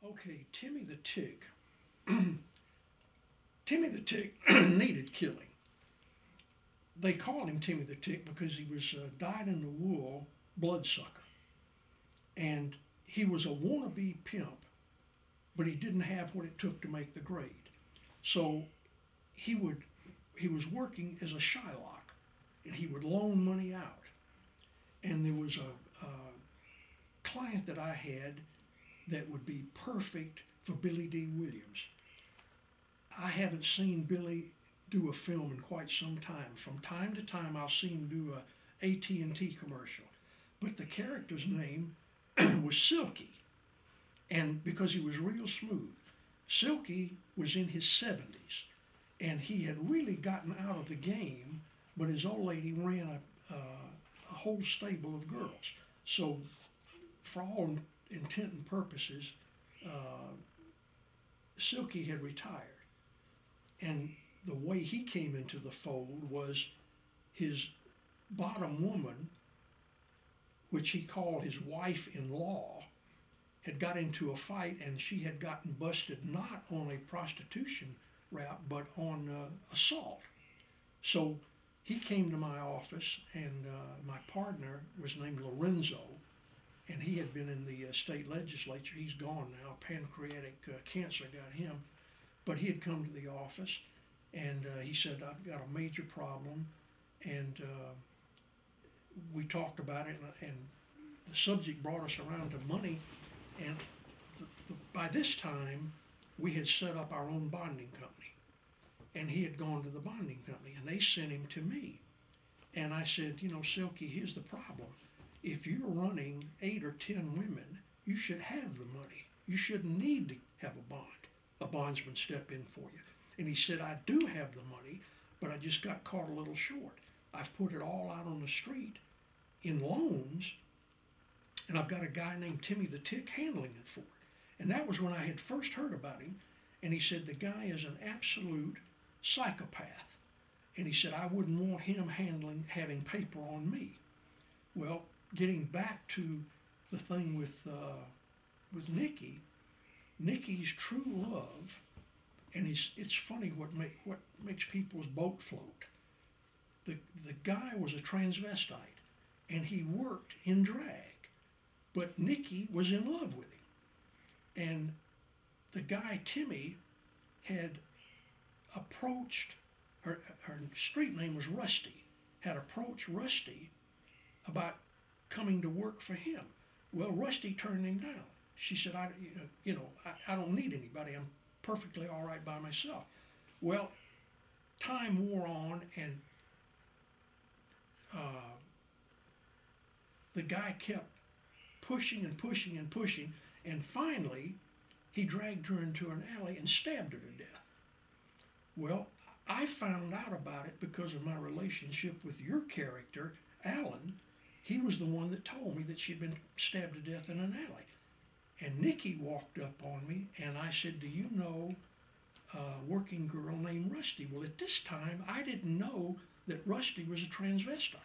Okay, Timmy the Tick. Timmy the Tick needed killing. They called him Timmy the Tick because he was dyed in the wool bloodsucker. And he was a wannabe pimp, but he didn't have what it took to make the grade. So he would he was working as a Shylock, and he would loan money out. And there was a client that I had that would be perfect for Billy D. Williams. I haven't seen Billy do a film in quite some time. From time to time, I'll see him do a AT&T commercial, but the character's name was Silky, and because he was real smooth. Silky was in his 70s, and he had really gotten out of the game, but his old lady ran a whole stable of girls. So, for all intent and purposes, uh, Silky had retired. And the way he came into the fold was his bottom woman, which he called his wife-in-law, had got into a fight, and she had gotten busted not on a prostitution rap but on assault. So he came to my office, and my partner was named Lorenzo, and he had been in the state legislature. He's gone now. Pancreatic cancer got him. But he had come to the office, and he said, I've got a major problem. And we talked about it, and the subject brought us around to money. And by this time, we had set up our own bonding company. And he had gone to the bonding company, and they sent him to me. And I said, Silky, here's the problem. If you're running 8 or 10 women, you should have the money. You shouldn't need to have a bond. A bondsman step in for you. And he said, I do have the money, but I just got caught a little short. I've put it all out on the street in loans, and I've got a guy named Timmy the Tick handling it for it. And that was when I had first heard about him. And he said, the guy is an absolute psychopath. And he said, I wouldn't want him having paper on me. Well, getting back to the thing with Nikki's true love, and it's funny what makes people's boat float. The guy was a transvestite, and he worked in drag, but Nikki was in love with him, and the guy Timmy had approached her street name was Rusty, had approached Rusty about coming to work for him. Well, Rusty turned him down. She said, I don't need anybody. I'm perfectly all right by myself. Well, time wore on, and uh, the guy kept pushing and pushing and pushing, and finally, he dragged her into an alley and stabbed her to death. Well, I found out about it because of my relationship with your character, Alan. He was the one that told me that she'd been stabbed to death in an alley. And Nikki walked up on me, and I said, do you know a working girl named Rusty? Well, at this time, I didn't know that Rusty was a transvestite.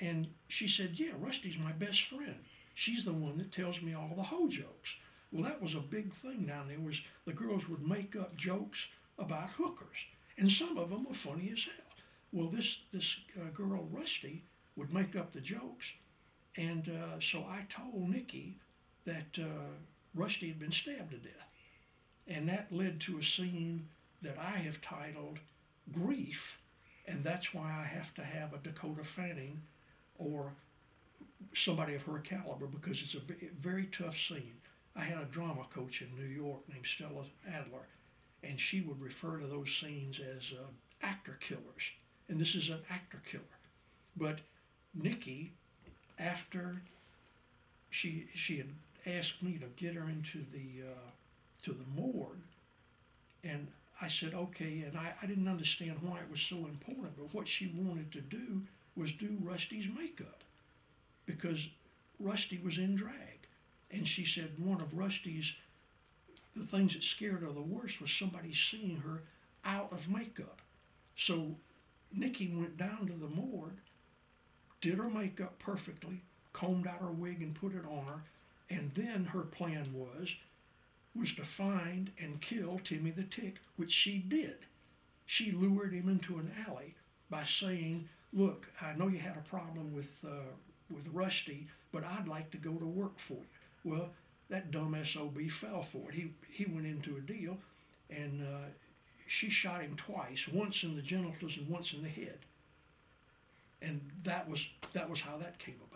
And she said, yeah, Rusty's my best friend. She's the one that tells me all the hoe jokes. Well, that was a big thing down there. Was the girls would make up jokes about hookers, and some of them were funny as hell. Well, this girl Rusty would make up the jokes, and so I told Nikki that Rusty had been stabbed to death, and that led to a scene that I have titled Grief, and that's why I have to have a Dakota Fanning or somebody of her caliber, because it's a very tough scene. I had a drama coach in New York named Stella Adler, and she would refer to those scenes as actor killers, and this is an actor killer. But Nikki, after she had asked me to get her into to the morgue, and I said okay, and I didn't understand why it was so important, but what she wanted to do was do Rusty's makeup, because Rusty was in drag, and she said one of Rusty's, the things that scared her the worst was somebody seeing her out of makeup. So Nikki went down to the morgue, did her makeup perfectly, combed out her wig and put it on her, and then her plan was was to find and kill Timmy the Tick, which she did. She lured him into an alley by saying, "Look, I know you had a problem with Rusty, but I'd like to go to work for you." Well, that dumb SOB fell for it. He went into a deal, and she shot him twice, once in the genitals and once in the head. And that was how that came about.